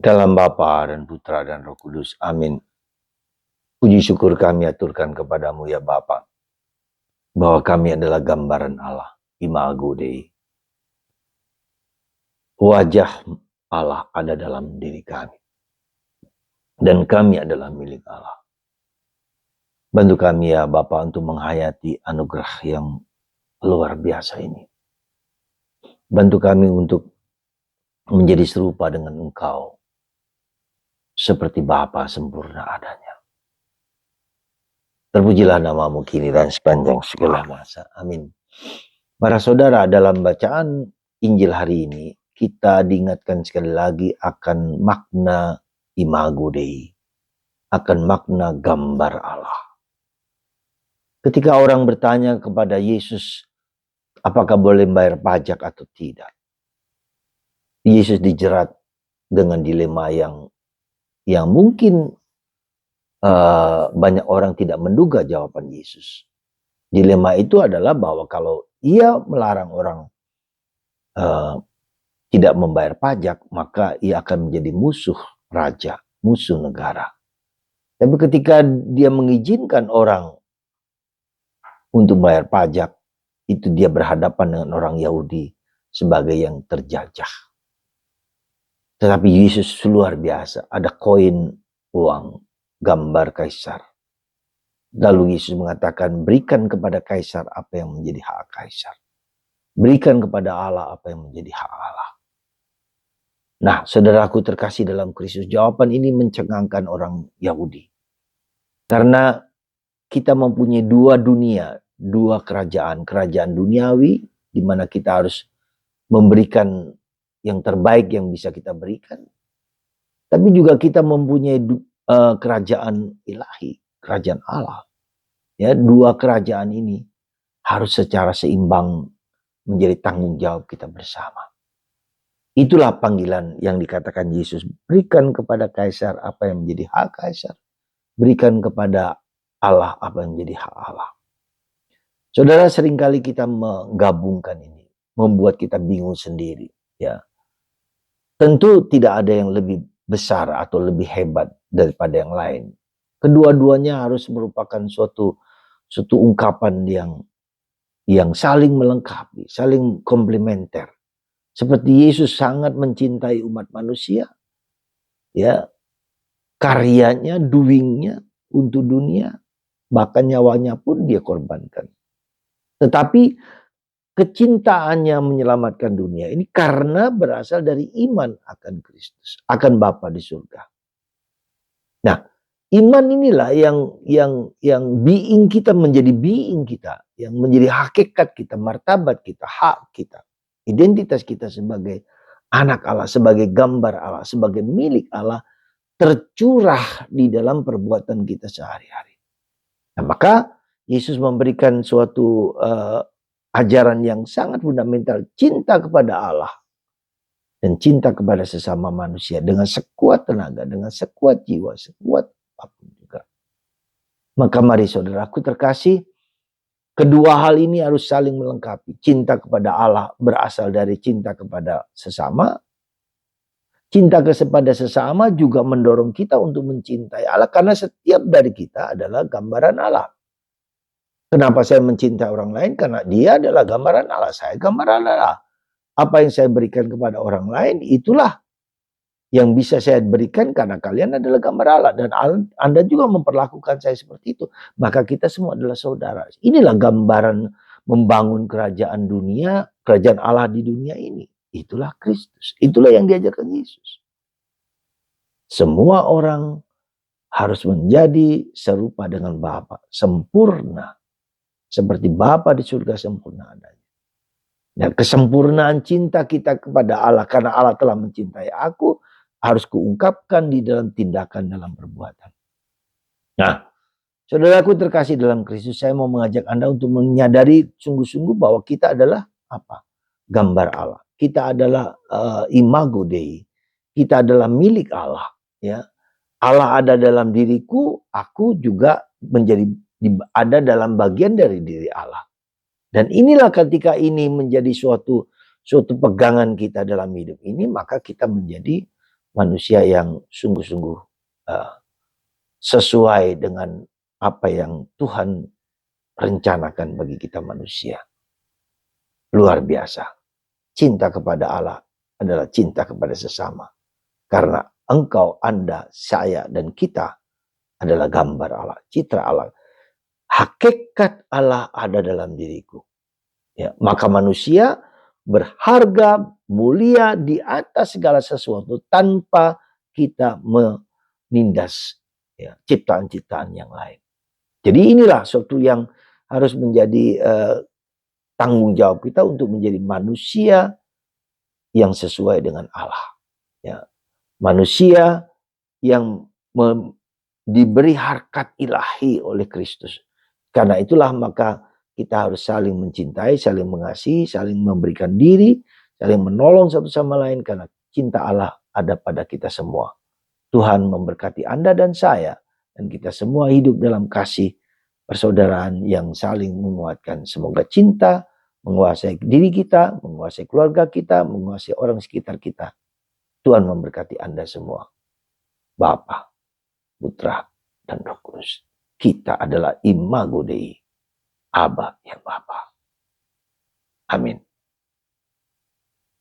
Dalam Bapa dan Putra dan Roh Kudus. Amin. Puji syukur kami aturkan kepadamu ya Bapa, bahwa kami adalah gambaran Allah, Imago Dei. Wajah Allah ada dalam diri kami. Dan kami adalah milik Allah. Bantu kami ya Bapa untuk menghayati anugerah yang luar biasa ini. Bantu kami untuk menjadi serupa dengan Engkau. Seperti Bapa sempurna adanya. Terpujilah namamu kini dan sepanjang segala masa. Amin. Para saudara, dalam bacaan Injil hari ini, kita diingatkan sekali lagi akan makna Imago Dei. Akan makna gambar Allah. Ketika orang bertanya kepada Yesus, apakah boleh bayar pajak atau tidak? Yesus dijerat dengan dilema yang mungkin banyak orang tidak menduga jawaban Yesus. Dilema itu adalah bahwa kalau ia melarang orang tidak membayar pajak, maka ia akan menjadi musuh raja, musuh negara. Tapi ketika dia mengizinkan orang untuk bayar pajak, itu dia berhadapan dengan orang Yahudi sebagai yang terjajah. Tetapi Yesus luar biasa, ada koin uang gambar kaisar. Lalu Yesus mengatakan, berikan kepada kaisar apa yang menjadi hak kaisar. Berikan kepada Allah apa yang menjadi hak Allah. Nah, saudaraku terkasih dalam Kristus, jawaban ini mencengangkan orang Yahudi. Karena kita mempunyai dua dunia, dua kerajaan. Kerajaan duniawi, di mana kita harus memberikan yang terbaik yang bisa kita berikan. Tapi juga kita mempunyai kerajaan ilahi, kerajaan Allah. Ya, dua kerajaan ini harus secara seimbang menjadi tanggung jawab kita bersama. Itulah panggilan yang dikatakan Yesus. Berikan kepada kaisar apa yang menjadi hak kaisar. Berikan kepada Allah apa yang menjadi hak Allah. Saudara, seringkali kita menggabungkan ini. Membuat kita bingung sendiri. Ya. Tentu tidak ada yang lebih besar atau lebih hebat daripada yang lain. Kedua-duanya harus merupakan suatu ungkapan yang saling melengkapi, saling komplementer. Seperti Yesus sangat mencintai umat manusia, ya, karyanya, doingnya untuk dunia, bahkan nyawanya pun dia korbankan. Tetapi kecintaannya menyelamatkan dunia ini karena berasal dari iman akan Kristus, akan Bapa di surga. Nah, iman inilah yang being kita menjadi being kita, yang menjadi hakikat kita, martabat kita, hak kita. Identitas kita sebagai anak Allah, sebagai gambar Allah, sebagai milik Allah, tercurah di dalam perbuatan kita sehari-hari. Nah, maka Yesus memberikan suatu ajaran yang sangat fundamental, cinta kepada Allah dan cinta kepada sesama manusia dengan sekuat tenaga, dengan sekuat jiwa, sekuat apapun juga. Maka mari saudaraku terkasih, kedua hal ini harus saling melengkapi. Cinta kepada Allah berasal dari cinta kepada sesama. Cinta kepada sesama juga mendorong kita untuk mencintai Allah. Karena setiap dari kita adalah gambaran Allah. Kenapa saya mencintai orang lain? Karena dia adalah gambaran Allah. Saya gambaran Allah. Apa yang saya berikan kepada orang lain, itulah yang bisa saya berikan karena kalian adalah gambar Allah. Dan Anda juga memperlakukan saya seperti itu. Maka kita semua adalah saudara. Inilah gambaran membangun kerajaan dunia, kerajaan Allah di dunia ini. Itulah Kristus. Itulah yang diajarkan Yesus. Semua orang harus menjadi serupa dengan Bapa, sempurna. Seperti Bapa di surga sempurna adanya. Dan kesempurnaan cinta kita kepada Allah, karena Allah telah mencintai aku, harus kuungkapkan di dalam tindakan, dalam perbuatan. Nah, saudaraku terkasih dalam Kristus, saya mau mengajak Anda untuk menyadari sungguh-sungguh bahwa kita adalah apa? Gambar Allah. Kita adalah Imago Dei. Kita adalah milik Allah. Ya, Allah ada dalam diriku, aku juga menjadi ada dalam bagian dari diri Allah. Dan inilah ketika ini menjadi suatu pegangan kita dalam hidup ini, maka kita menjadi manusia yang sungguh-sungguh sesuai dengan apa yang Tuhan rencanakan bagi kita manusia. Luar biasa. Cinta kepada Allah adalah cinta kepada sesama. Karena engkau, Anda, saya, dan kita adalah gambar Allah, citra Allah. Hakikat Allah ada dalam diriku. Ya, maka manusia berharga, mulia di atas segala sesuatu tanpa kita menindas ya, ciptaan-ciptaan yang lain. Jadi inilah suatu yang harus menjadi tanggung jawab kita untuk menjadi manusia yang sesuai dengan Allah. Ya. Manusia yang diberi harkat ilahi oleh Kristus. Karena itulah maka kita harus saling mencintai, saling mengasihi, saling memberikan diri, saling menolong satu sama lain karena cinta Allah ada pada kita semua. Tuhan memberkati Anda dan saya dan kita semua hidup dalam kasih persaudaraan yang saling menguatkan. Semoga cinta menguasai diri kita, menguasai keluarga kita, menguasai orang sekitar kita. Tuhan memberkati Anda semua. Bapa, Putra, dan Roh Kudus. Kita adalah imago Dei, Aba yang Bapa. Amin.